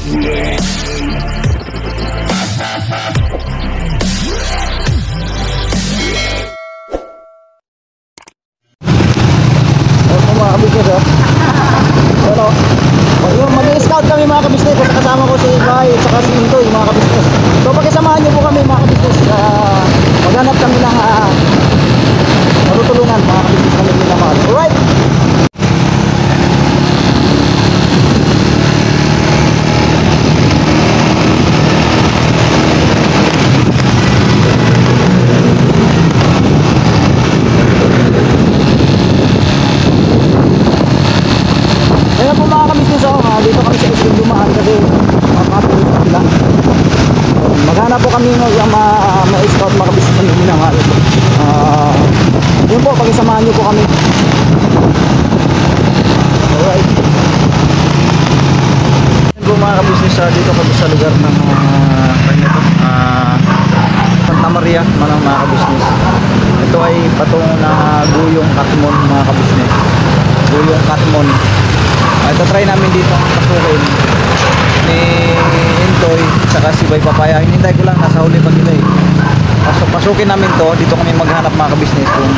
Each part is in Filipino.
Mga kabisnes, oh. Pero, yung mag-scout kami mga kabisnes, kasi kasama ko si Bay at saka si Intoy, mga kabisnes. So pagkasamahan nyo po kami mga kabisnes, maghanap kami ng matutulungan mga kabisnes kami minamahal. Alright! Dito kami sa isang dumaan kasi makapulot na sila. Maghanap po kami ma-scout mga kabisnes kami minamahal. Yun po, pag-isamahan nyo po kami. Alright. Yun po mga kabisnes, dito kami sa lugar ng Santa Maria, mga kabisnes. Ito ay patungo na Guyong Katmon mga kabisnes. Guyong Katmon. Ito try namin dito ang pasukin ni Intoy saka si Bay Papaya. Hinintay ko lang, nasa huli pa nila eh. Pasukin namin to, dito kami maghanap mga kabisnes kung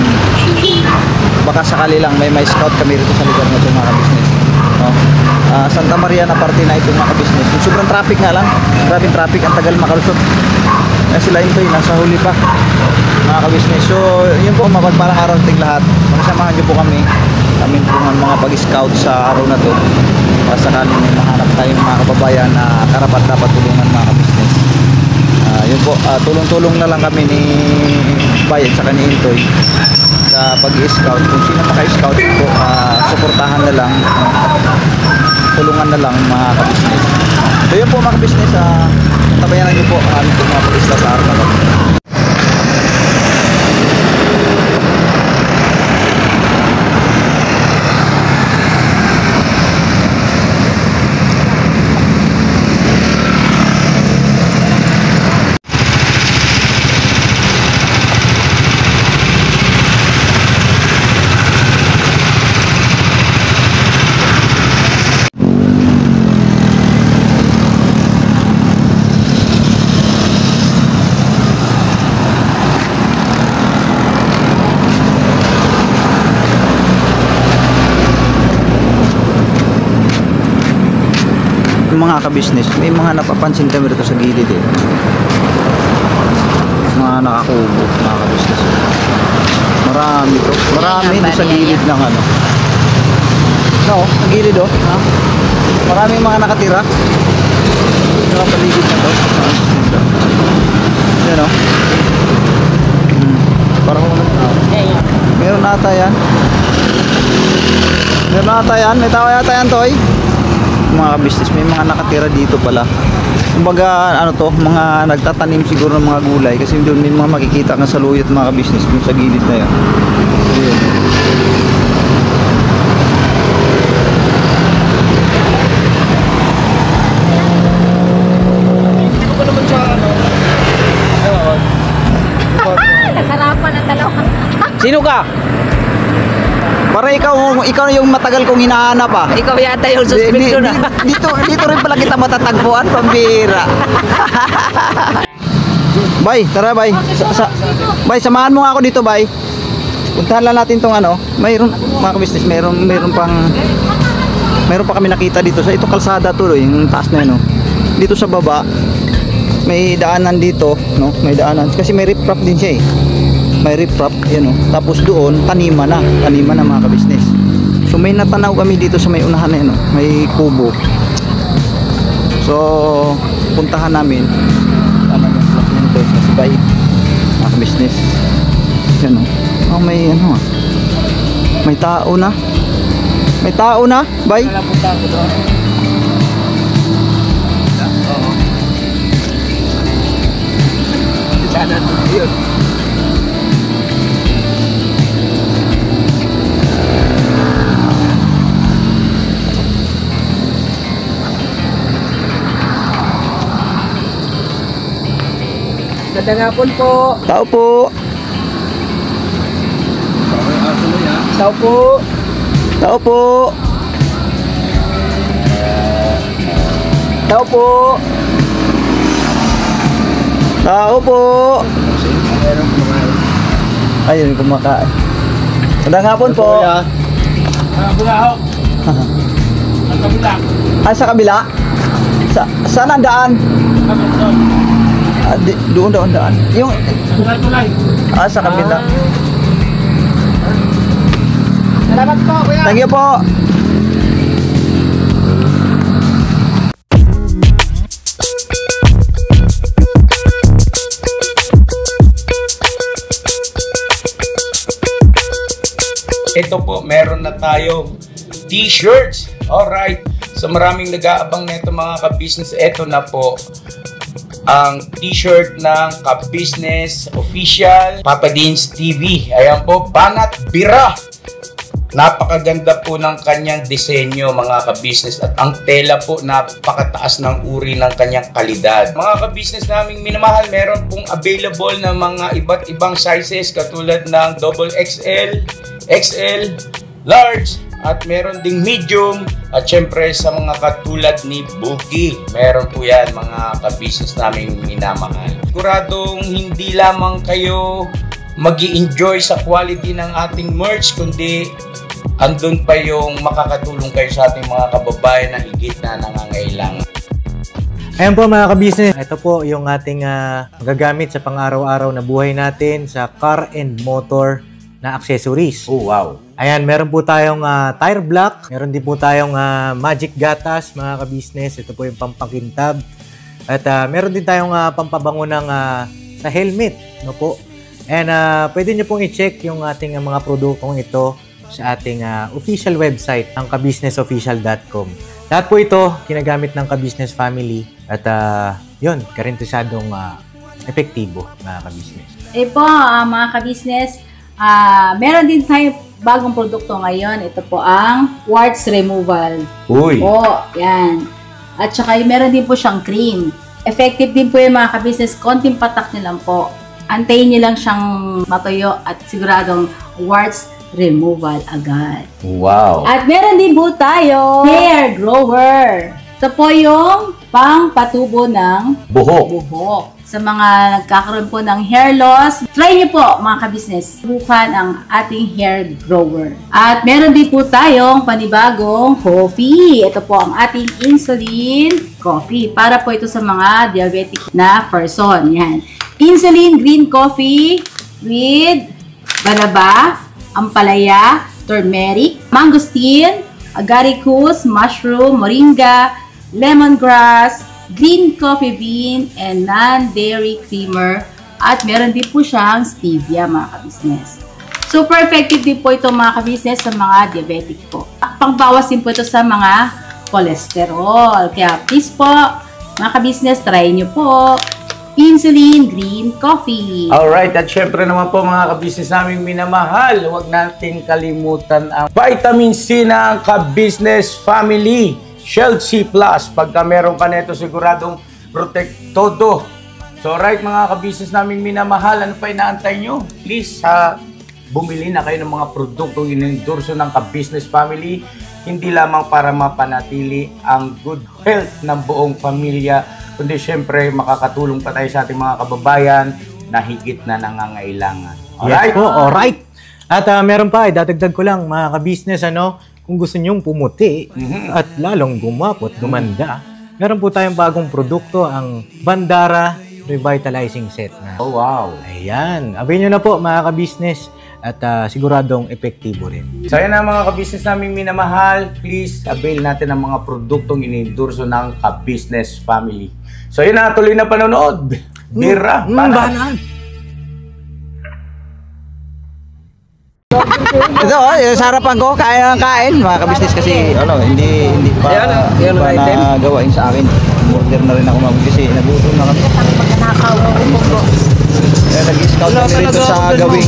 baka sakali lang may scout kami rito sa lugar na ito mga kabisnes, no? Santa Maria na parte na ito mga kabisnes. Sobrang traffic nga lang, grabing traffic, ang tagal makalusot. Sila Intoy, nasa huli pa mga kabisnes. So yun po, mapagpalang araw ting lahat. Magsamahan nyo po kami po ng mga pag-scout sa araw na to. Sakaling may mahanap tayong mga kababayan na karapat dapat tulungan mga kabisnes. Yun po, tulong-tulong na lang kami ni Bay at saka ni Intoy sa pag-scout. Kung sino maka-scout po, suportahan na lang, tulungan na lang mga kabisnes. So yun po mga kabisnes, tabayanan nyo po ang aming mga pag-scout sa araw na to. Mga kabisnes, may mga napapansin kami rito sa gilid eh. Mga nakakubo mga kabisnes. Marami to. Marami doon sa gilid ng ano. No, sa gilid oh. Marami mga nakatira. Sa paligid na to. Yan oh. Parang meron ata yan. Meron ata yan. May tao yata yan Toy. Mga kabisnes, may mga nakatira dito pala. Kumbaga ano to, mga nagtatanim siguro ng mga gulay kasi doon may mga makikita kang saluyot mga kabisnes dun sa gilid na yan. Hindi ko pa naman siya ano. Nakarapan ang dalawa. Sino ka? Para ikaw yung matagal kong hinahanap ah. Ikaw yata yung suspect ko na. Dito rin pala kita matatagpuan, pambira. Bay, tara Bay. Bay, samahan mo nga ako dito Bay. Puntahan lang natin tong ano. Mayroon mga kabisnes, mayroon pa kami nakita dito sa ito kalsada to, yung taas na yun, no? Dito sa baba may daanan dito, no? May daanan kasi may riprap din siya eh. May riprap, yan o. Tapos doon, taniman na mga kabisnes. So may natanaw kami dito sa may unahan na yan o. May kubo. So, puntahan namin. Tama yung plot nito sa Sibay. Mga kabisnes. Yan o. Oh, may ano ah. May tao na. May tao na, Bay. Wala po tao doon. Oo. Sana yun. Magandang hapon po. Tao po. Tao po. Tao po. Tao po. Tao po. Meron kumain. Ayun, kumakain. Magandang hapon po. Bulaho. Ang kabila. Ah, sa kabila? Saan ang daan? Doon. Ah, doon daan. Yung, Tulay. sa kabila. Salamat po, kuya. Thank you po. Ito po, meron na tayong t-shirts. Alright. So maraming nag-aabang nito mga ka-business. Ito na po ang t-shirt ng ka-business official Papa Dean's TV. Ayan po, Banat Bira. Napakaganda po ng kanyang disenyo mga ka-business at ang tela po napakataas ng uri ng kanyang kalidad. Mga ka-business naming minamahal, meron pong available na mga iba't ibang sizes katulad ng XXL, XL, large, at meron ding medium at syempre sa mga katulad ni Boogie. Meron po yan mga ka-business naming minamahal. Siguradong hindi lamang kayo mag-i-enjoy sa quality ng ating merch kundi andun pa yung makakatulong kayo sa ating mga kababayan na higit na nangangailangan. Ayan po mga ka-business, ito po yung ating magagamit sa pang-araw-araw na buhay natin sa car and motor na accessories. Oh wow! Ayan, meron po tayong tire block, meron din po tayong magic gatas mga ka-business, ito po yung pampakintab. At meron din tayong pampabango ng sa helmet, no po. And pwede nyo pong i-check yung ating mga produktong ito sa ating official website, ang kabusinessofficial.com. Lahat po ito ginagamit ng ka-business family at yun, karintisadong epektibo mga ka-business. Po, mga ka-business, meron din tayo bagong produkto ngayon. Ito po ang warts removal. Uy! Po, yan. At saka meron din po siyang cream. Effective din po yung mga ka-business. Konting patak nyo lang po. Antayin nyo lang siyang matuyo at siguradong warts removal agad. Wow! At meron din po tayo hair grower. Ito po yung pang-patubo ng buhok. Sa mga nagkakaroon po ng hair loss, try nyo po mga ka-business. Subukan ang ating hair grower. At meron din po tayong panibagong coffee. Ito po ang ating insulin coffee. Para po ito sa mga diabetic na person. Yan. Insulin green coffee with banaba, ampalaya, turmeric, mangosteen, agaricus, mushroom, moringa, lemongrass, green coffee bean, and non-dairy creamer. At meron din po siyang stevia mga ka-business. Super effective din po ito mga ka-business sa mga diabetic po. Pangbawas din po ito sa mga cholesterol. Kaya please po mga ka-business, try nyo po insulin green coffee. Alright, at syempre naman po mga ka-business naming minamahal, huwag natin kalimutan ang vitamin C ng ka-business family, Shield C+. Pagka meron ka nito, siguradong protect todo. So right mga ka-business naming minamahal, ano pa inaantay nyo? Please, bumili na kayo ng mga produktong inendorso ng ka-business family, hindi lamang para mapanatili ang good health ng buong pamilya, kundi syempre makakatulong pa tayo sa ating mga kababayan na higit na nangangailangan. Alright? Yes po, alright. At meron pa, dadagdag ko lang mga ka-business, kung gusto nyong pumuti at lalong gumapot, gumanda, meron po tayong bagong produkto, ang Bandara Revitalizing Set na. Oh wow! Ayan, abin nyo na po mga ka-business at siguradong epektibo rin. So yan ang mga ka-business naming minamahal, please avail natin ang mga produktong inendorso ng ka-business family. So yun na, tuloy na panonood. Bira, Banat. Ito, sa harapan ko, kaya kain. Mga ka-business kasi, hindi pa, Ayan, pa item. nagawain sa akin. Order na rin ako kasi nagutom na kami. Kaya nag-scout kami rito sa gawing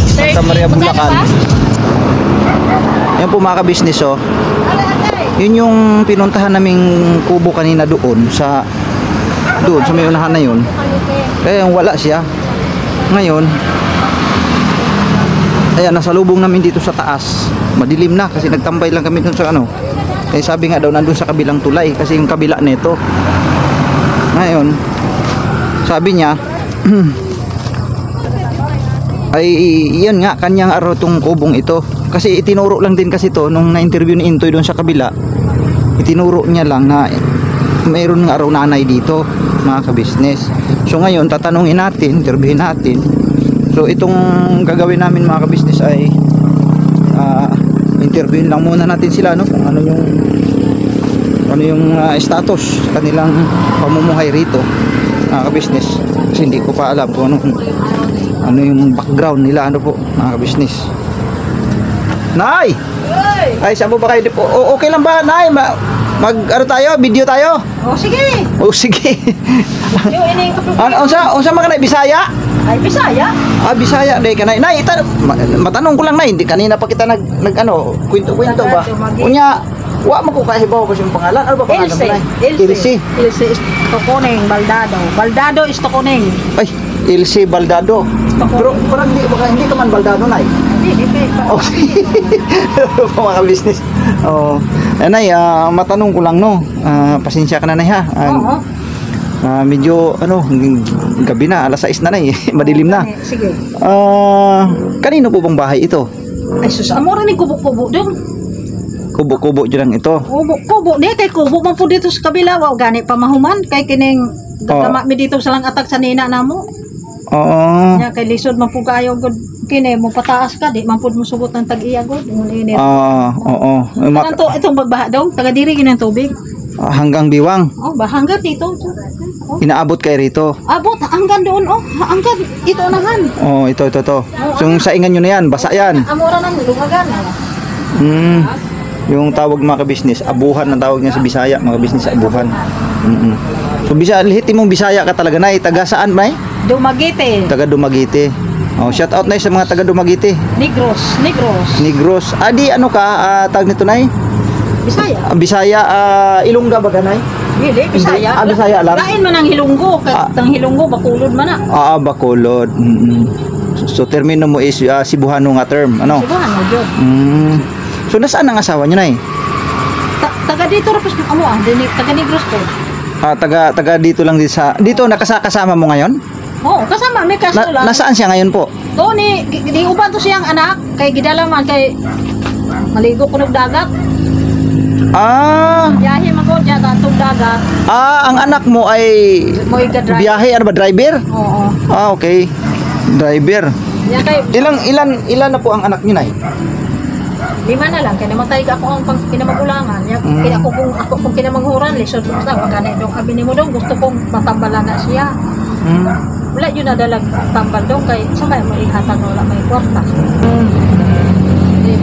Santa Maria, Bulacan. Yan po mga ka-business, oh. Yun yung pinuntahan naming kubo kanina doon sa may unahan na yun. Kaya wala siya. Ngayon, ayan, nasa lubong namin dito sa taas. Madilim na kasi nagtambay lang kami dun sa Eh sabi nga daw nandun sa kabilang tulay kasi yung kabila nito. Ngayon, sabi niya ay yan nga kanyang araw tong kubong ito. Kasi itinuro lang din kasi to nung na-interview ni Intoy doon sa kabila. Itinuro niya lang na mayroon nga araw nanay dito, mga ka-business. So ngayon tatanungin natin, interviewin natin. So itong gagawin namin mga ka-business ay interviewin lang muna natin sila, no, kung ano yung status kanilang pamumuhay rito, mga ka-business. Kasi hindi ko pa alam kung ano yung background nila, ano po, mga ka-business. Nay! Ay, saan po ba kayo? Okay lang ba, Nay? Ano tayo? Video tayo? Oh, sige. Oh, sige. Yung ini Unsa man kanay Bisaya? ay Bisaya. Bisaya day kanay. Nay, matanong ko lang, Nay, hindi kanina pa kita nag ano, kwento-kwento ba? Unya, wa mo ko kahibaw kasi yung pangalan. Ano ba pangalan mo, Nay? Ilse. Ilse Istokuning Baldado. Baldado Istokuning. Ay, Ilse Baldado. Pero parang hindi ka man Baldado, Nay. Hindi kay. Oh, mga business. Oh, Nay, matanong ko lang, no. Pasensya ka na, Nay, ha. Oo. Medyo gabi na, alas 6 na, Nay. Madilim na. Sige. Kanino po bang bahay ito? Ay sus, amo rin kubo-kubo dong. Kubo-kubo dyan lang ito. Kubo di kay kubo man po dito sa kabila, wa gani pamahuman kay kining gagama mi dito sa lang atag sa nina namo. Oo. Nya kay lisod man po kayo gud kini mo pataas ka di man pud mo sugot ng tag-iya gud ingon ini. Oo. Kanto itong bagbaha dong, taga diri ginang tubig. Hanggang Biwang. Oh, bahanggan dito. Oh. Inaabot kayo rito. Abot hanggan doon oh, hanggan ito nahan. Oh, ito. So, yung saingan nyo na yan, basa yan. Amora nang lumagan. Yung tawag mga ka-business, abuhan ang tawag niya sa Bisaya, mga business abuhan. So, lihit mong Bisaya ka talaga, Nay. Taga saan, Nay? Dumaguete. Taga Dumaguete. Oh, shout out, Nay, sa mga taga Dumaguete. Negros. Di ano ka, tawag nito, Nay? Bisaya. Bisaya, Ilongga ba, Nay? Hindi, Bisaya. Bisaya lang. Lain man ang Hilonggo, ang Hilonggo bakulod man na. Bacolod. So termino mo is Cebuano nga term, ano? Cebuano jud. So nasaan ang asawa niyo, Nay? Taga dito ra pus amo taga Negros ko. Taga dito lang dito nakasama mo ngayon? Oo, kasama may kaso lang. Nasaan siya ngayon po? Do ni uban to siyang anak kay gidala man kay maligo kunog dagat. Biyahe man ko diya tatong dagat. Ang anak mo ay biyahe, ano ba, driver? Oo. Okay. Driver. Ya kay Ilan na po ang anak niyo, Nay? 5 na lang kay namatay ka ako ang kinamagulangan. Ya kaya ako kung kinamanghuran lisod ko sa magana dong abi nimo dong gusto kong matambalan na siya. Wala yun na dalag tambal dong kay sa may ihatag wala may kwarta.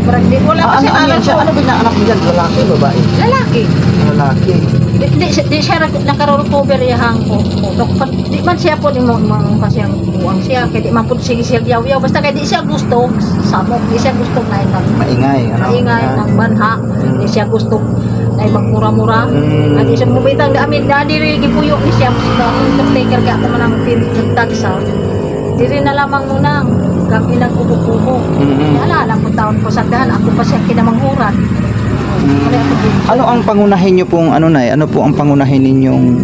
Wala kasi ano ba na anak niya? Lalaki, babae? Lalaki. Di siya nakarocover yahang ko. Di man siya po ni mo kasi ang buwang siya kaya di man po sige siya yaw basta kaya di siya gusto samok, di siya gusto na maingay ng banha, di siya gusto na magmura-mura. Di siya mubitang damit diri gipuyo ni siya sa taker ka ako manang tagsa. Diri na lamang muna kami nagkukubo. Alala ko taon ko sa daan ako pa siya kinamanghuran. Ano ang pangunahin niyo pong Nay? Ano po ang pangunahin ninyong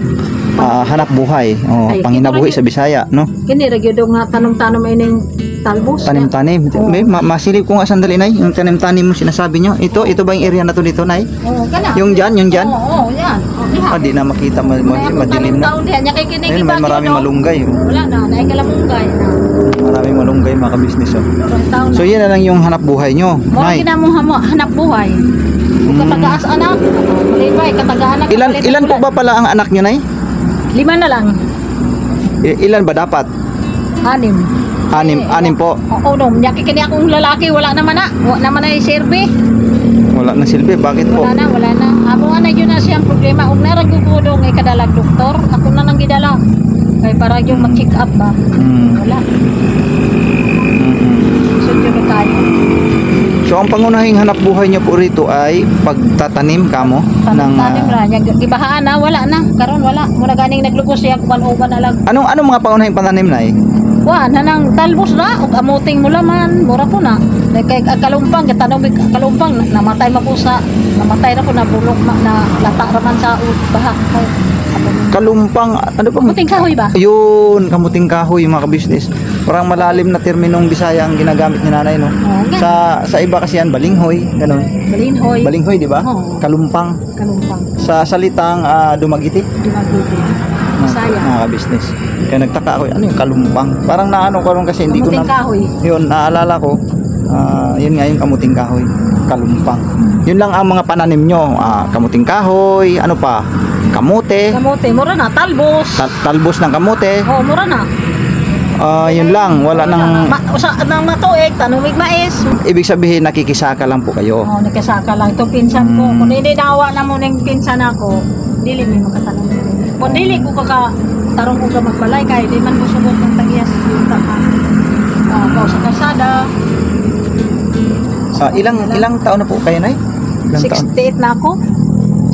hanap buhay o panginabuhi sa Bisaya, no? Kini ra gyud nga tanom-tanom ining talbos. Tanim-tanim. May masilip ko nga sandali, Nay. Yung tanim-tanim mo sinasabi niyo. Ito ba yung area na to dito, Nay? Oo, kana. Yung diyan. Oo, yan. Di na makita, madilim na. Ayun, may maraming malunggay. Wala na, naikalamunggay na. Maraming malunggay, mga ka-business. So yan na lang yung hanap buhay nyo, Nay. Mo hanap buhay. Katagaas anak. Malibay, katagaanak. Ilan po ba pala ang anak nyo, Nay? 5 na lang. Ilan ba dapat? 6. 6 po. Oo, no. Nyaki kini akong lalaki, wala naman na serve. Wala na silbi, bakit po? Wala na. Amo na yun na siyang problema. Kung naragugudong ay kadalag doktor, ako na nang gidala. Kay para yung mag-check up ba? Wala. So yun tayo. So ang pangunahing hanap buhay nyo po rito ay pagtatanim kamo ng tanim ra nya gibahaan na wala na karon wala muna ganing naglugos siya kuan uban na lang. Anong mga pangunahing pananim, Nay? Wa nanang talbos ra ug amuting mo laman, mura po na. Kay kalumpang katanong kalumpang namatay mapusa, namatay ra po na bulok na lata ra man sa baha. Kalumpang, ano ba? Kamuting kahoy ba? Yun, kamuting kahoy mga kabisnes. Parang malalim na terminong Bisaya ang ginagamit ni nanay, no? Sa iba kasi yan, balinghoy, ganun. Balinhoy. Balinghoy, di ba? Oo. Kalumpang. Kalumpang. Sa salitang dumagiti. Dumaguti. Bisaya. Mga kabisnes. Kaya nagtaka ako, ano yung kalumpang? Parang naano ko rin kasi hindi ko Kamuting kahoy. Yun, naalala ko. Yun nga yung kamuting kahoy. Kalumpang. Yun lang ang mga pananim nyo. Kamuting kahoy, ano pa? Kamote. Kamote, mura na talbos. Talbos ng kamote. Oh, mura na. Yun lang, wala nang Usa nang matuig, tanumig mais. ibig sabihin nakikisaka lang po kayo. Oh, nakasaka lang ito pinsan ko. Kung hindi nawa na mo ning pinsan ako, dili mi makatanong. Kung dili ko ka tarong ko ka magbalay kay di man ko subot ng tagiyas kita ka. Sa kalsada. Ilang taon na po kayo, Nay? Ilang taon? 68 na ako.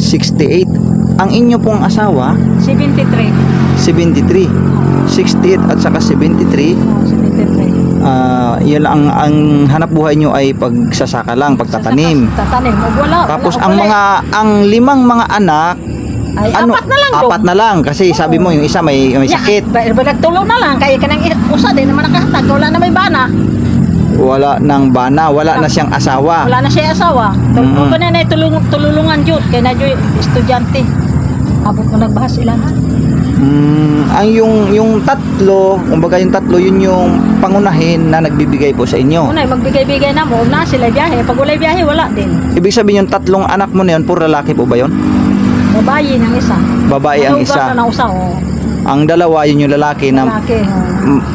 68. Ang inyo pong asawa, 73. 73. 68 at saka 73. Oh, 73. Yun ang hanap buhay nyo ay pagsasaka lang, pagtatanim. Tatanim. Wala. Tapos wala ang limang mga anak, ay, ano, apat na lang. apat na lang kasi sabi mo yung isa may sakit. Nagtulong na lang kaya kanang usa din naman nakahatag. Wala na may bana. Wala nang bana, wala na siyang asawa. Wala na siya asawa. Kung pa na tululungan jud kay na jud estudyante. Abot mo nagbahas sila na. Ang yung tatlo, kumbaga yung tatlo, yun yung pangunahin na nagbibigay po sa inyo. Unay magbigay-bigay na mo, na sila biyahe. Pag wala biyahe, wala din. Ibig sabihin yung tatlong anak mo na yun, puro lalaki po ba yun? Babae ng isa. Babae ang isa. Na usa, oh. Ang dalawa, yun yung lalaki na Lalaki,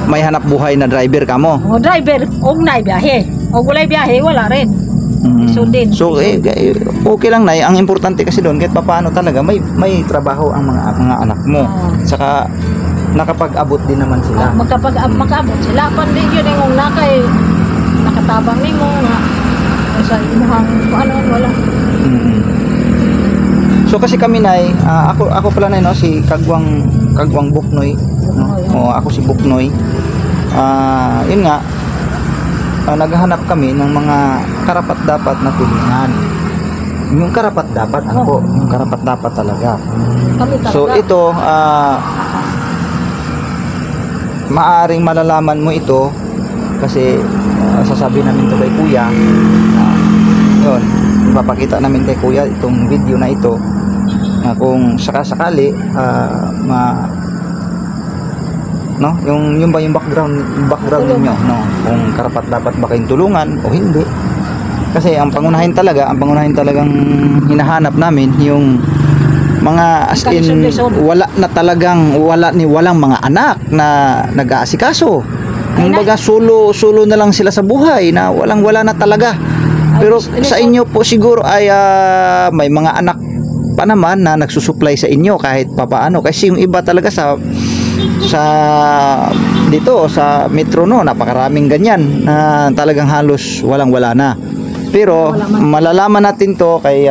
may hanap buhay na driver ka mo. oh. Driver, og na biyahe. Og wala biyahe, wala rin. So din. So okay lang, Nay. Ang importante kasi doon kahit papaano talaga may trabaho ang mga anak mo. Saka nakapag-abot din naman sila. Makaabot sila pan din yun yung nakay nakatabang nimo nga sa imuhang ano wala. So kasi kami, Nay, ako pala, Nay, no, si Kagwang Buknoy, no? O ako si Buknoy. Yun nga, naghahanap kami ng mga karapat-dapat na tulungan. Yung karapat-dapat, ano po? Yung karapat-dapat talaga. So ito, maaring malalaman mo ito kasi sasabihin namin ito kay Kuya. Yun, ipapakita namin kay Kuya itong video na ito na kung sakasakali no, yung ba yung background niyo, no, kung karapat dapat ba kayong tulungan o hindi. Kasi ang pangunahin talagang hinahanap namin yung mga as in walang mga anak na nag-aasikaso. Kumbaga solo na lang sila sa buhay na wala na talaga. Pero sa inyo po siguro ay may mga anak pa naman na nagsusupply sa inyo kahit papaano, kasi yung iba talaga sa dito sa metro, no, napakaraming ganyan na talagang halos wala na. Pero malalaman natin to kay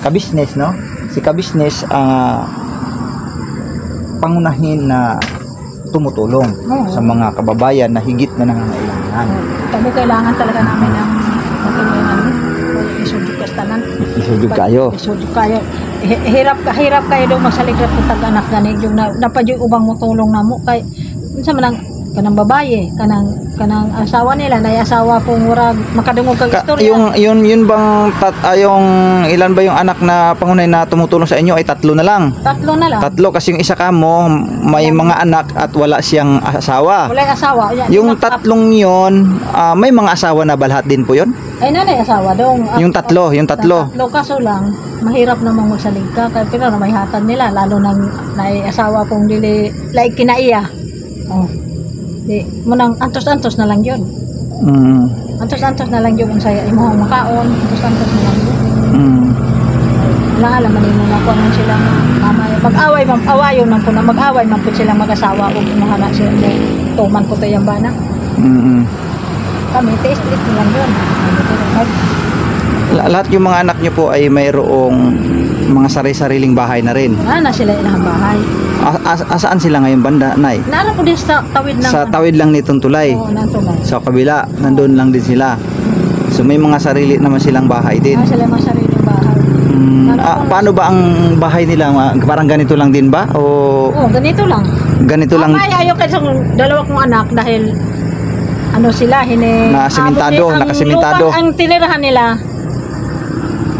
Kabisnes, no? Si Kabisnes ang pangunahin na tumutulong sa mga kababayan na higit na nangangailangan. Kami kailangan talaga namin ng matulungan. Isudyo kastanan. Isudyo kayo. Hirap kayo daw masaligrat kung tag-anak ganig yung napadyo ubang mo tulong na mo kay minsan man kanang babae kanang asawa nila na asawa pong murag makadungog kag istorya. Yun bang yung ilan ba yung anak na pangunay na tumutulong sa inyo ay tatlo na lang? Tatlo kasi yung isa ka mo may mga anak at wala siyang asawa. Wala asawa. Yung tatlong yon may mga asawa na balhat din po yon? Ay nanay asawa dong. Yung tatlo. Tatlo kaso lang mahirap namang magsalig ka kay pero na may hatan nila lalo nang asawa pong dili like kinaiya. Oh. Di mo nang antos-antos na lang yun. Antos-antos na lang yun ang saya imo makaon, antos-antos na lang yun. Alam man mo na kung sila mama mag-away awayon man po na mag-away man po sila mag-asawa ug imuhana sila tuman ko tayang bana. Kami taste lang yun. Lahat yung mga anak nyo po ay mayroong mga sari-sariling bahay na rin. Na sila ilang bahay. Asaan sila ngayon banda, Nay? Naara po din sa tawid ng... Sa tawid lang nitong tulay. Oo, ng tulay. Sa kabila, nandun lang din sila. So may mga sarili naman silang bahay din. Sila mga sariling bahay. Paano ba ang bahay nila? Parang ganito lang din ba? O Oo, ganito lang. ganito lang? Ayaw kasi dalawa kong anak dahil ano sila, Nasimentado, nakasimentado. Ang tinirahan nila,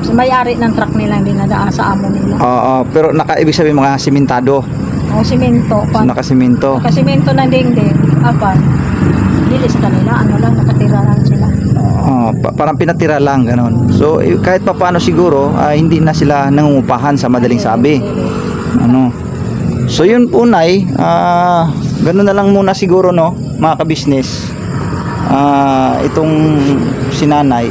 sa may-ari ng truck nila, hindi nadaan sa amo nila. Oo, pero ibig sabihin mga simentado. O, simento. Nakasimento. Nakasimento ng dingding. Apan, dili sa kanila, ano lang, nakatirahan sila. Parang pinatira lang, ganon. So, kahit pa paano siguro, hindi na sila nangungupahan sa madaling sabi. Ano? So, yun po, Nay. Ganon na lang muna siguro, no, mga kabisnes. Itong sinanay,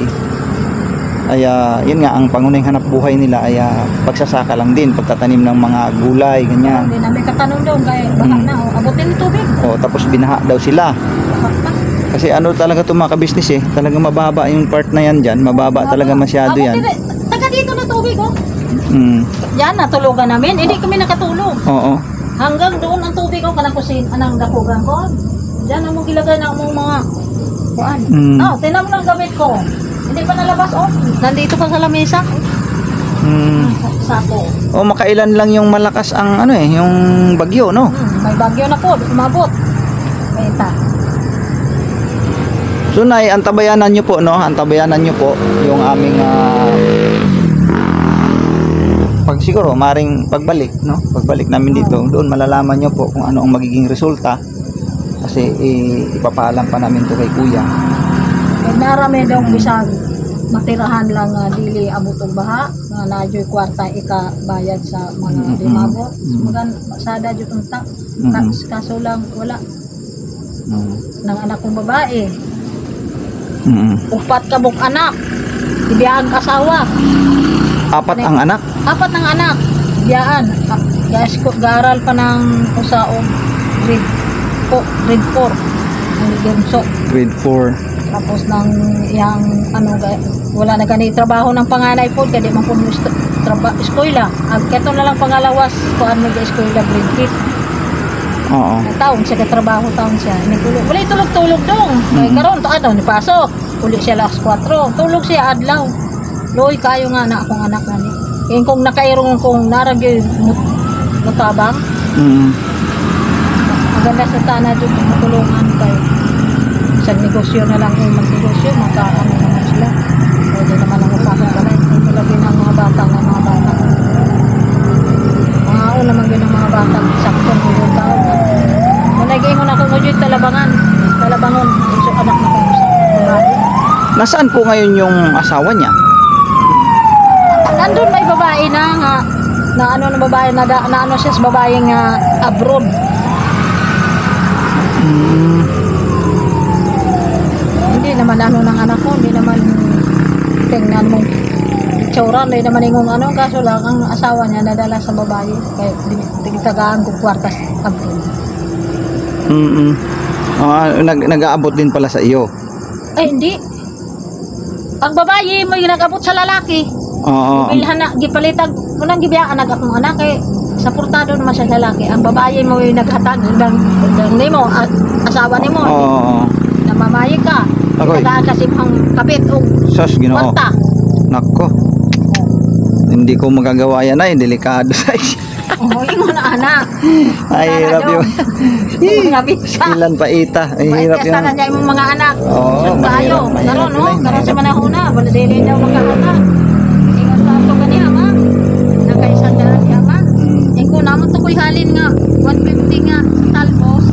ay yun nga, ang pangunahing hanap buhay nila ay pagsasaka lang din, pagtatanim ng mga gulay, ganyan. Hindi namin katanong doon, kaya baka na, abutin ng tubig. Tapos binaha daw sila. Kasi ano talaga itong mga kabisnes talagang mababa yung part na yan dyan, mababa talaga masyado yan. Taga dito na tubig, Yan, natulugan namin, hindi kami nakatulog. Oo. Hanggang doon ang tubig, kanang kusin, anang dakugan ko. Diyan ang mong ilagay na mong mga kuan. Tinan mo lang gamit ko. Hindi pa nalabas, nandito pa sa lamesa. Sako. Makailan lang yung malakas ang yung bagyo, no? May bagyo na po, umabot. Benta. So, Nay, antabayanan nyo po, no? Antabayanan nyo po yung aming pag siguro, maring pagbalik, no? Pagbalik namin dito, doon malalaman nyo po kung ano ang magiging resulta. Kasi ipapaalam pa namin to kay Kuya. Narami daw bisag matirahan lang dili abutog baha nga nadyoy kwarta ikabayad sa mga limabo. Magan sada jud unta. Kaso lang wala. Nang anak kong babae. Upat ka buk anak. Ibiyaan asawa. Apat ang anak? Apat ng anak. Ibiyaan. Garal pa ng usaong grade 4. Grade 4. Tapos nang yang wala na gani trabaho ng panganay po kaya di man po eskwela. Keto na lang pangalawas ko ano ga eskwela grade 5. Oo. Taon siya trabaho taon siya. Wala tulog-tulog dong. Kay karon to ni pasok. Uli siya alas 4. Tulog siya adlaw. Loy kayo nga na akong anak ani. Kaya kung nakairong kung naragyo mutabang. Maganda sa tana dito matulungan kayo. Sa negosyo na lang magnegosyo, magkaano naman sila. Pwede naman ang upakan pala. Hindi lagi ng mga batang mga una naman yun ng mga batang saktong milyon taon. Managay mo na kung yun talabangon. So anak na kayo sa babae. Nasaan po ngayon yung asawa niya? Nandun may babae na babae na ano siya sa babaeng abroad. Hindi naman ng anak ko, hindi naman tingnan mo itsura, hindi naman yung kaso lang ang asawa niya nadala sa babae kaya tinitagaan ko kwartas abroad. Nag-aabot din pala sa iyo? Ay hindi, ang babae mo yung nag-abot sa lalaki. Bilhan na gipalitag mo nang gibiyaan akong anak kay saportado naman sa lalaki. Ang babae mo yung naghatag ng nimo at asawa nimo. Namamayi ka. Tagaan kasi pang kapit o sos Ginoo. Nako. Hindi ko magagawa yan ay delikado sa isya. Mo na anak. Ay hirap yun. Ilan pa ita. Ay hirap yun. Sana yung mga anak. Tayo. Karon karon sa manahuna wala dili daw magkahata. Ingon sa ato kaniya ma. Nakaisang daan niya ma. Ko naman to koy halin nga 150 nga talbos.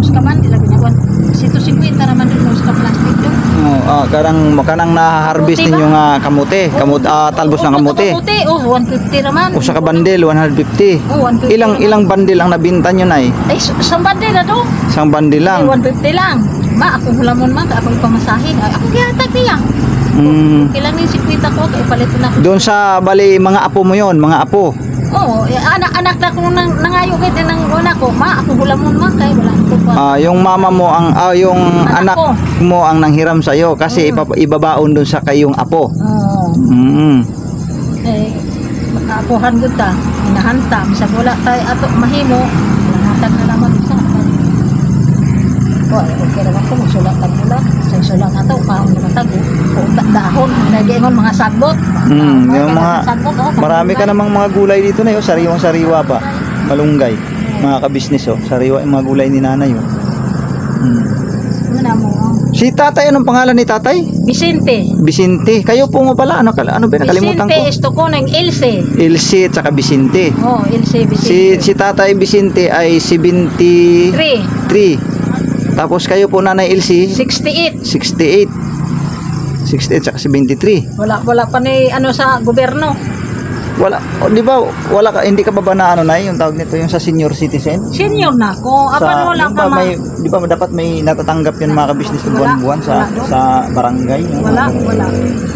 Ka man dila niya 150 raman dun sa plastic do. Kanang na-harvest ninyo nga kamote, talbos ng kamote. Kamote 150 raman. Usa ka bandel 150. 150. Ilang bandel ang nabinta nyo nay? Ay isang bandel na do. Isang bandel lang. 150 lang. Ma ako hulamon ma ako ipamasahin. Ay ako gihatag niya. Kailan ni 50 ko kay palit na. Doon sa bali mga apo mo yon, mga apo. Oo, anak na ko nangayo kahit nang una ko, ma, ako hulamon ma, kaya wala ko pa. Yung mama mo ang yung anak Anak ko. mo ang nanghiram sa iyo kasi ibabaon doon sa kayong apo. Oo. Eh, makakuhan ko ta, hinahanta, sa wala tayo ato mahimo, nahatag na naman sa okay naman ko, magsulat ang ulat, sa sulat na ito, maong namatago, dahon, nagiingon mga sagbot. Yung mga, marami ka namang mga gulay dito na yun, sariwang sariwa pa, malunggay, mga kabisnes sariwa yung mga gulay ni nanay Ano mo? Si tatay, anong pangalan ni tatay? Vicente. Vicente. Kayo po nga pala, ano ba nakalimutan ko? Vicente, isto ko ng Ilse. Ilse at saka Vicente. Oh, Ilse, Vicente. Si tatay Vicente ay 73. 3. Tapos kayo po nanay Ilse? 68. 68. 68 saka 73. Wala pa ni ano sa gobyerno. Wala, di ba, wala ka, hindi ka ba na ano na yung tawag nito, yung sa senior citizen? Senior na ko. Apan wala yung ka ba, di ba dapat may natatanggap yun mga kabisnes ng buwan-buwan sa barangay? Wala.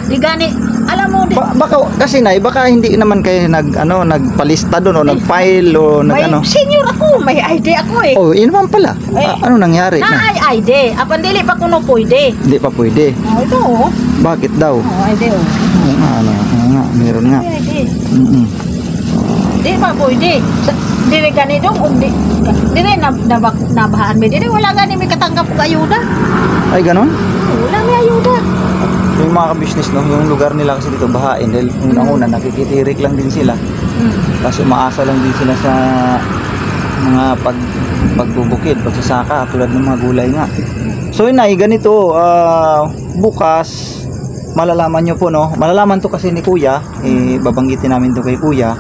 Di gani, alam mo di. Baka kasi baka hindi naman kayo nagpalista doon o nag-file o May senior ako, may ID ako eh. Oh, yun naman pala. Ano nangyari? Ay ID. Apan dili pa kuno pwede. Hindi pa pwede. Oh, ito oh. Bakit daw? Oh, ID oh. Oo nga, meron nga. ID. Di pa pwede. Dili gani dong, dili nabahaan mi. Dili wala gani may katanggap og ayuda. Ay, ganon? Wala may ayuda. Yung mga ka-business, yung lugar nila kasi dito bahain dahil una nakikitirik lang din sila. Kasi umaasa lang din sila sa mga pagbubukid, pagsasaka, tulad ng mga gulay nga. So inay, ganito, bukas malalaman nyo po, no? Malalaman to kasi ni kuya, babanggitin namin to kay kuya.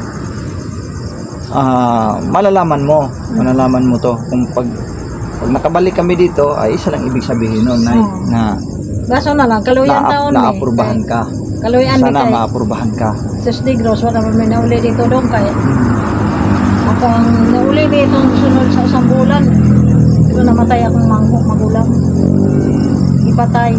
Malalaman mo to kung pag nakabalik kami dito ay isa lang ibig sabihin nun na Baso na lang, kaluyan taon naapurbahan ka. Kaluyan Sana maapurbahan ka. Sus di gross, wala may nauli dito dong kaya. Ako ang nauli dito sunod sa isang bulan. Pero namatay akong magulang. Ipatay.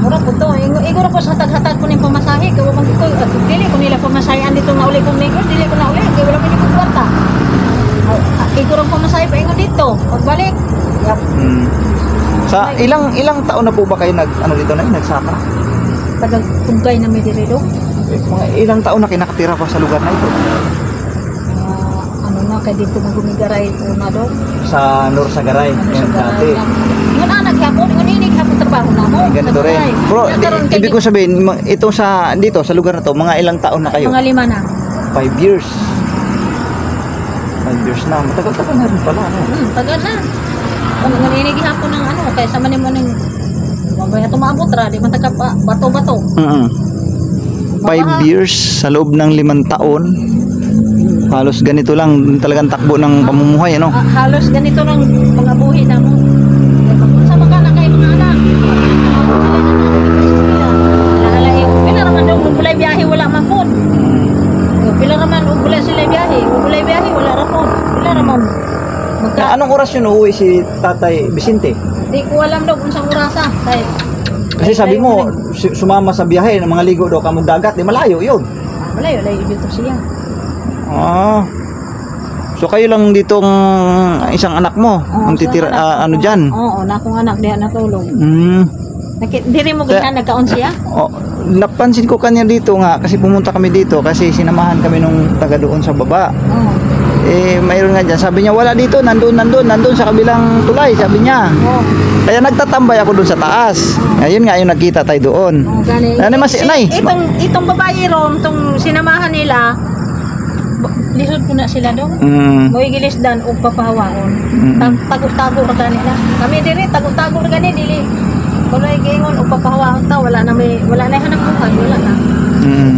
Mura po to. Iguro po sa hatag-hatag ko ng pamasahe. Kaya mag ito, dili ko nila pamasahean dito na uli kong negros. Dili ko na uli. Kaya wala ko nila kwarta. Iguro pamasahe pa ingon dito. Pagbalik. Yap. Sa ilang taon na po ba kayo nagsaka? Tagal-tugay na may dirido. Mga ilang taon na kinakatira pa sa lugar na ito? Ano na, kaya dito magumigaray po na doon. Sa Norsagaray, yung dati. Yung anak hapon, yung inig hapon trabaho na mo. Ganito rin. Bro, ibig ko sabihin, ito dito, sa lugar na to, mga ilang taon na kayo? Mga 5 na. 5 years. 5 years na. Matagal-tagal na rin pala. Tagal na. Kung nanginig hapon ng kaya sa manin mo ng mabaya tumabot ra, di man taga bato-bato. 5 years sa loob ng 5 taon. Halos ganito lang talagang takbo ng pamumuhay, ano? Halos ganito lang pangabuhi na mo. Sama ka na kayo mga anak. Pila naman daw bulay biyahe wala man po. Pila naman bulay sila biyahe, bulay biyahe wala ra po. Pila naman. Anong oras yun uuwi si Tatay Vicente? Di ko alam daw kung saan orasa. Kasi sabi mo, sumama sa biyahe ng mga ligo daw kamong dagat, di malayo yun. Malayo dito siya. So kayo lang ditong isang anak mo, ang titira, dyan? Oo, na akong anak diyan natulog. Diri mo ganyan nagkaon siya? Napansin ko kanya dito nga, kasi pumunta kami dito, kasi sinamahan kami nung taga doon sa baba. Mayroon nga dyan, sabi niya wala dito, nandun sa kabilang tulay, sabi niya. Kaya nagtatambay ako doon sa taas. Ayun nga, yung nagkita tayo doon. Itong babae ron, itong sinamahan nila, lisod ko na sila doon. Mo'y gilisdan o papahawaon. Tago-tago na kanila. Kami diri, tago-tago na kanila, dili. Kung naigingon o papahawaon ta, wala na hanap buhay, wala na.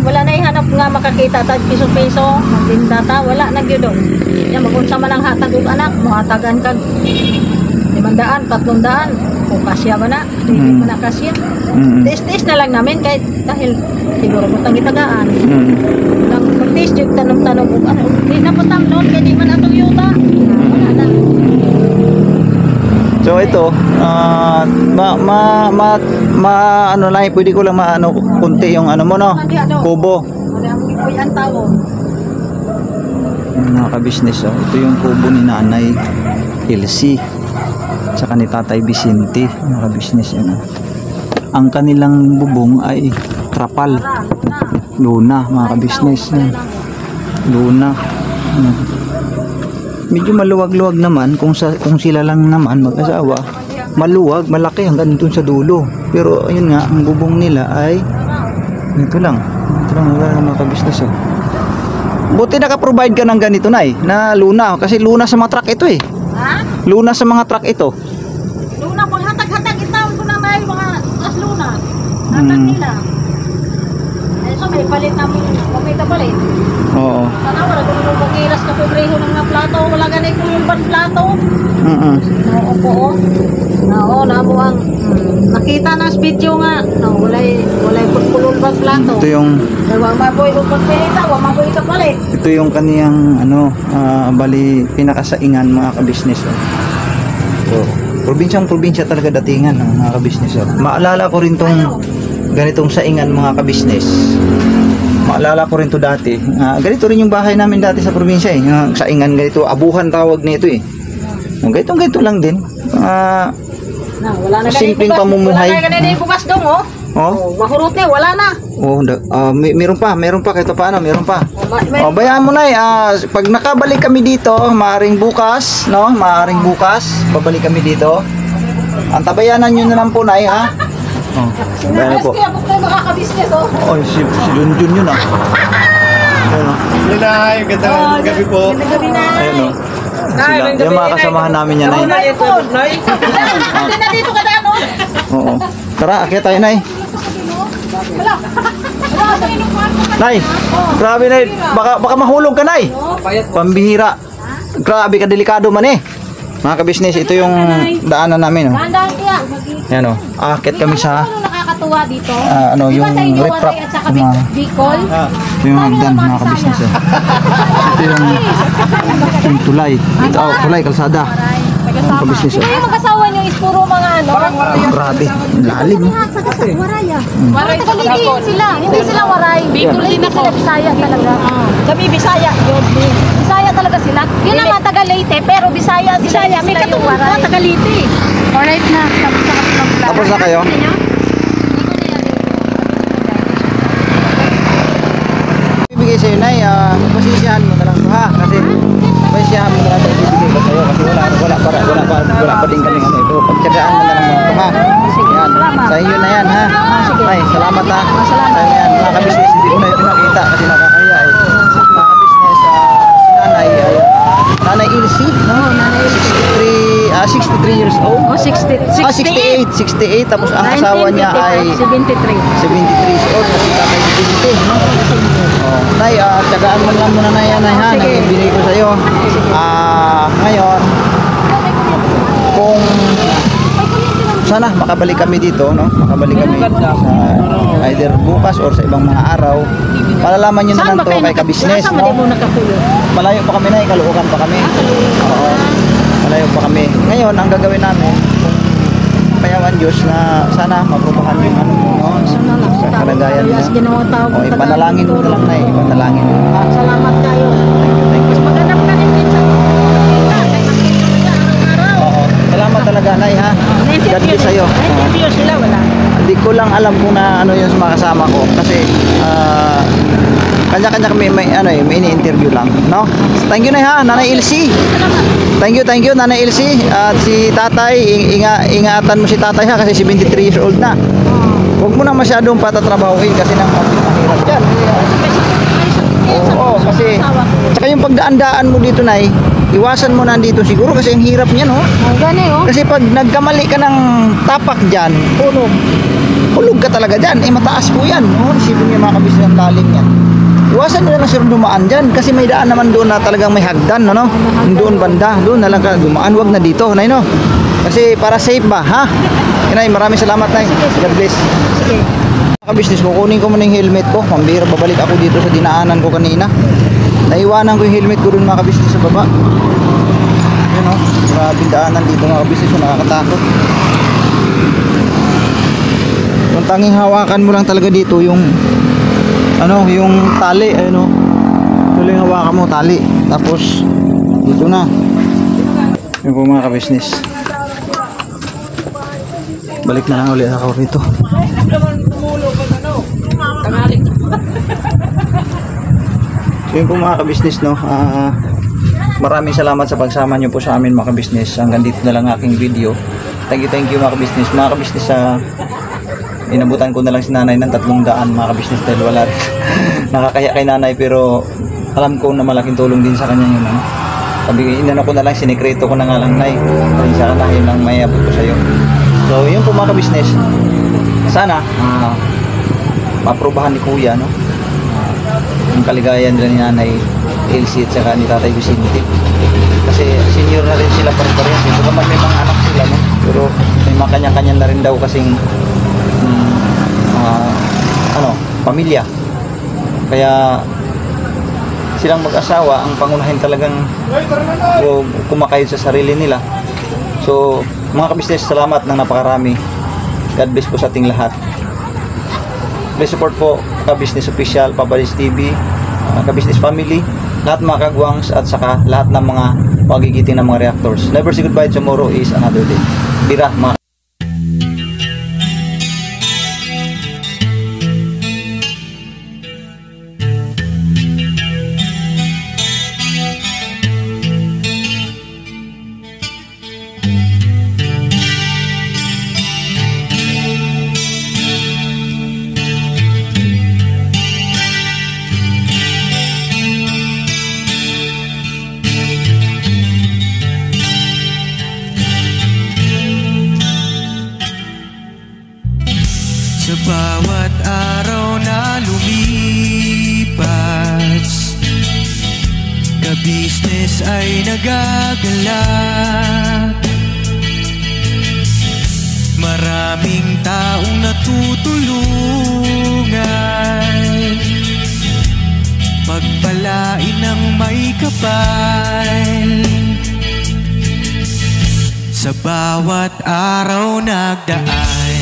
Wala na ihanap nga makakita tag piso-piso, magbinta ta, wala na gyud. Yan magunsa man ang hatag og anak, mohatagan kag 500, 300, o kasya man na, dili man na kasya. Tis-tis na lang namin kahit dahil siguro mo tang itagaan. Nang magtis jud tanom-tanom og ano, di na putam noon kay di man atong yuta. Wala na. So ito, pwede ko lang kunti yung ano mo, no? Kubo. Uy, ang tao. Mga ka-business, oh. Ito yung kubo ni Nanay Elsie tsaka ni Tatay Vicente, mga ka-business yan. Ang kanilang bubong ay trapal, luna, mga ka-business. Luna. Medyo maluwag-luwag naman kung sila lang naman mag-asawa. Maluwag, malaki hanggang dun sa dulo. Pero ayun nga, ang bubong nila ay ito lang mga ka-business. Oh. Buti naka-provide ka ng ganito, Nay, na luna. Kasi luna sa mga truck ito eh. Ha? Luna sa mga truck ito. Luna, pag hatag-hatag itawag ko na may mga as luna. Hatag nila. Eh, so may palit namin, may kapalit. Oo. Sana wala kung nung pag-iras ka pobreho ng mga plato. Wala ganay kung yung ban plato. Oo po. Oo, namo ang nakita na sa video nga. No, walay pulpulol bang plato. Ito yung Wa maboy kung pagpilita, wa maboy kapalit. ito yung kaniyang bali pinakasaingan, mga ka-business. Oh. So, probinsya talaga datingan ng mga ka-business. Oh. Maalala ko rin tong ganitong saingan, mga ka-business. Maalala ko rin to dati. Ganito rin yung bahay namin dati sa probinsya eh. Yung saingan ganito, abuhan tawag nito eh. Ganito lang din. Wala na Simpleng pamumuhay. Wala na ganyan bukas dong, oh. Oh. Mahurot na, wala na. Oh, meron pa kahit paano, meron pa. Oh, bayaan mo na pag nakabalik kami dito, maaring bukas, no? Maaring bukas, babalik kami dito. Ang tabayanan niyo na lang po, Nay, ha? Oh, bayan po. Kaya kung kayo makaka-business, oh. Oh, si Junjun yun, ah. Ayun, oh. Nay, gandang gabi po. Gabi na. Ayun, oh. Sila, yung mga kasamahan namin yan, Nay. Ate na dito ka daan, oh. Oo. Tara, akyat tayo, Nay. Wala. Wala sa inyong kwarto ka. Nay, grabe, Nay. Baka mahulog ka, Nay. Pambihira. Grabe ka, delikado man eh. Mga ka-business, ito yung daanan namin, oh. Dahan-dahan kaya. Yan, oh. Akyat kami sa Ano nakakatuwa dito? yung Di ba sa inyo, riprap. Waray at saka Bicol? Ito yung hagdan, mga ka-business, oh. Ito yung tulay. Ito, tulay, kalsada. Mga ka-business, oh. Di ba yung mag-asawa nyo is puro mga ano? Grabe, lalim. Waraya. Waray Tagalog sila. Hindi sila waray. Bicol din sila Bisaya talaga. Kami Bisaya. Bisaya talaga sila. Yun ang mga taga Leyte pero Bisaya sila. May katulad na taga Leyte. Alright na. Tapos na kayo? Ibigay sa'yo, Nay, pasisiyahan mo na lang ito, ha? Kasi pasisiyahan mo na lang ito, ibigay ko sa'yo kasi wala pa din kami ito. Pagtsagaan mo na lang ito, ha? Yan, sa iyo na yan, ha? Nay, salamat, ha? Sa yan, mga ka-business, hindi ko na ito nakita kasi nakakaya eh. Mga ka-business, si Nanay ay Nanay Elsie, no? 63 years old. Oh, 68, tapos ang asawa niya ay 73. 73 years old, kasi Tatay Vicente, no? Oh, Nay, tsagaan mo lang muna na yan, Nay, ha? Nagbibigay ko sa'yo. Ngayon, kung sana makabalik kami dito, no? Makabalik kami sa either bukas or sa ibang mga araw. Malalaman nyo na lang to kay ka-business, no? Malayo pa kami, Nay, Caloocan pa kami. Oo. Malayo pa kami. Ngayon, ang gagawin namin, kung payawan Diyos na sana maprobahan yung ano mo, no? Sa kalagayan mo. O, ipanalangin mo na lang, Nay. Ipanalangin mo. Salamat kayo. Thank you. Maghanap ka rin din sa Oo. Salamat talaga, Nay, ha? God bless sa'yo. interview sila, wala. Hindi ko lang alam kung na ano yung mga kasama ko kasi kanya-kanya kami may ini-interview lang, no? Thank you, Nay, ha? Nanay Elsie. Thank you, Nanay Elsie. At si Tatay, ingatan mo si Tatay, ha, kasi 73 years old na. Huwag mo na masyadong patatrabahuin kasi nang mahirap dyan. Oo, kasi tsaka yung pagdaan-daan mo dito, Nay, iwasan mo na dito siguro kasi ang hirap niyan, oh. Gani, oh. Kasi pag nagkamali ka ng tapak dyan, hulog ka talaga dyan. Mataas po yan, no? Isipin niyo, mga kabis, ng lalim yan. Iwasan nyo na lang sir dumaan dyan kasi may daan naman doon na talagang may hagdan, no? Doon banda, doon na lang ka dumaan, wag na dito, Nay, no? Kasi para safe ba, ha? Nay, maraming salamat, Nay. God bless. Sige. Mga ka-business, kukunin ko muna yung helmet ko. Pambira, babalik ako dito sa dinaanan ko kanina. Naiwanan ko yung helmet ko doon, mga ka-business, sa baba. Yun, no? Grabe daanan dito, mga ka-business, nakakatakot. Kung tanging hawakan mo lang talaga dito yung ano, yung tali, ayun o. Ito lang yung hawakan mo, tali. Tapos, dito na. Yun po mga ka-business. Balik na lang ulit ako rito. So yun po mga ka-business, no. Maraming salamat sa pagsama nyo po sa amin mga ka-business. Hanggang dito na lang aking video. Thank you mga ka-business. Mga ka-business, inabutan ko na lang si nanay ng 300 mga ka-business dahil wala. Nakakaya kay nanay pero alam ko na malaking tulong din sa kanya yun. Sabi, inano ko na lang, sinikreto ko na nga lang, nay. Pasensya ka na, yun lang may abot ko sa'yo. So yun po mga ka-business. Sana maprobahan ni kuya, no? Yung kaligayan nila ni nanay Elsie at saka ni tatay Vicente. Kasi senior na rin sila pare-pareho. Ito naman may mga anak sila, no? Pero may mga kanya-kanya na rin daw kasing pamilya. Kaya silang mag-asawa ang pangunahin talagang kumakayod sa sarili nila. So mga ka-business, salamat ng napakarami. God bless po sa ating lahat. Please support po ka-business official, Papa Liz TV, ka-business family, lahat mga kagwangs at saka lahat ng mga pagigiting ng mga reactors. Never say goodbye, tomorrow is another day. Bira mga sa bawat araw na lumipas, ka-business ay nagagalak. Maraming taong natutulungan, pagpalain ng may kapal. Sa bawat araw nagdaan,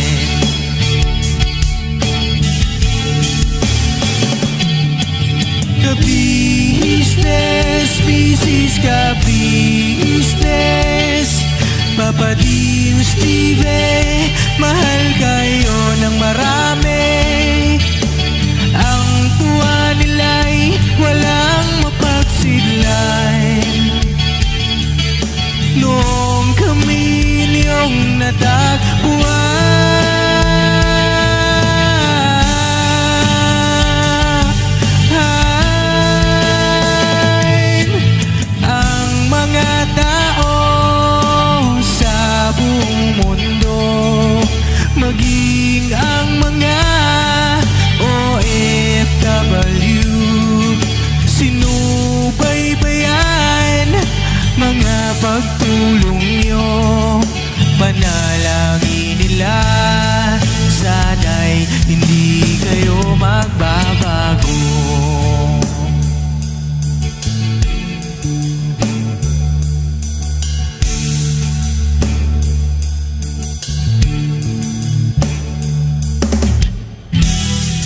ka-business, business ka-business, Papa Dins TV, mahal kayo ng marami. Ang tuwa nila'y walang mapagsidlan. Noong kami niyong natagpuan, maging ang mga OFW, sinubaybayan mga pagtulong nyo, panalangin nila, sana'y hindi kayo magbabago.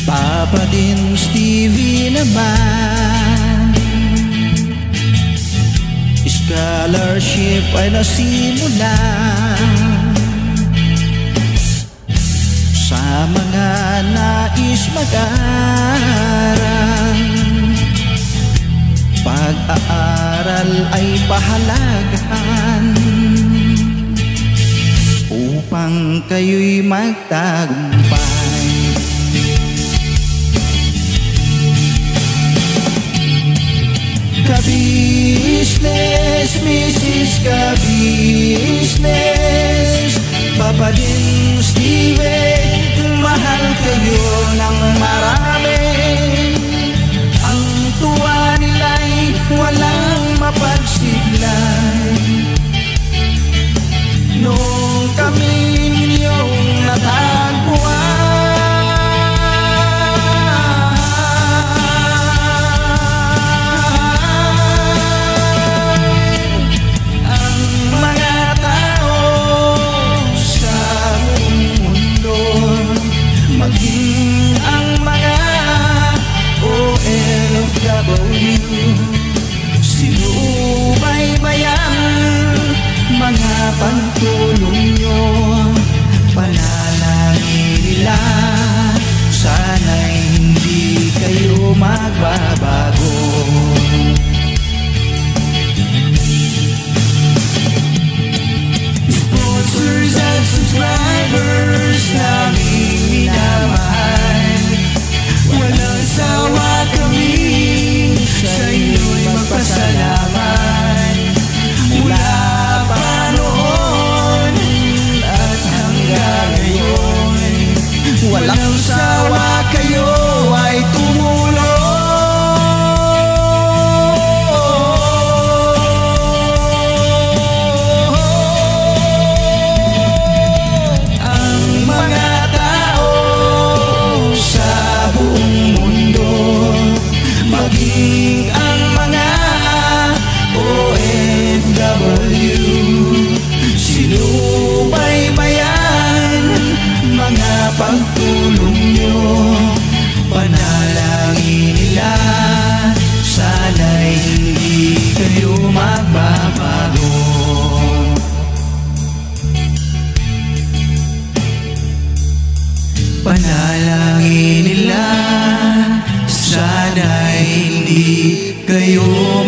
Papa Dins TV naman, scholarship ay nasimula sa mga nais mag-aral. Pag-aaral ay pahalagahan upang kayo'y magtagumpay. Ka-business, Mrs. Ka-business, Papa Dins TV, mahal kayo ng marami. Ang tuwa nila'y walang mapagsidlan. Noong kami ninyong natagpuan, ang mga tao sa buong mundo pagtulong nyo, panalangin nila, sana'y hindi kayo magbabago. Sponsors at subscribers naming minamahal, walang sawa kami sa inyo'y magpasalamat. Mula pa noon at hanggang ngayon, walang sawa kayo ay tumulong. Maging ang mga OFW, sinubaybayan mga pagtulong nyo, panalangin nila, sana'y hindi kayo magbabago. Panalangin nila, sana'y hindi kayo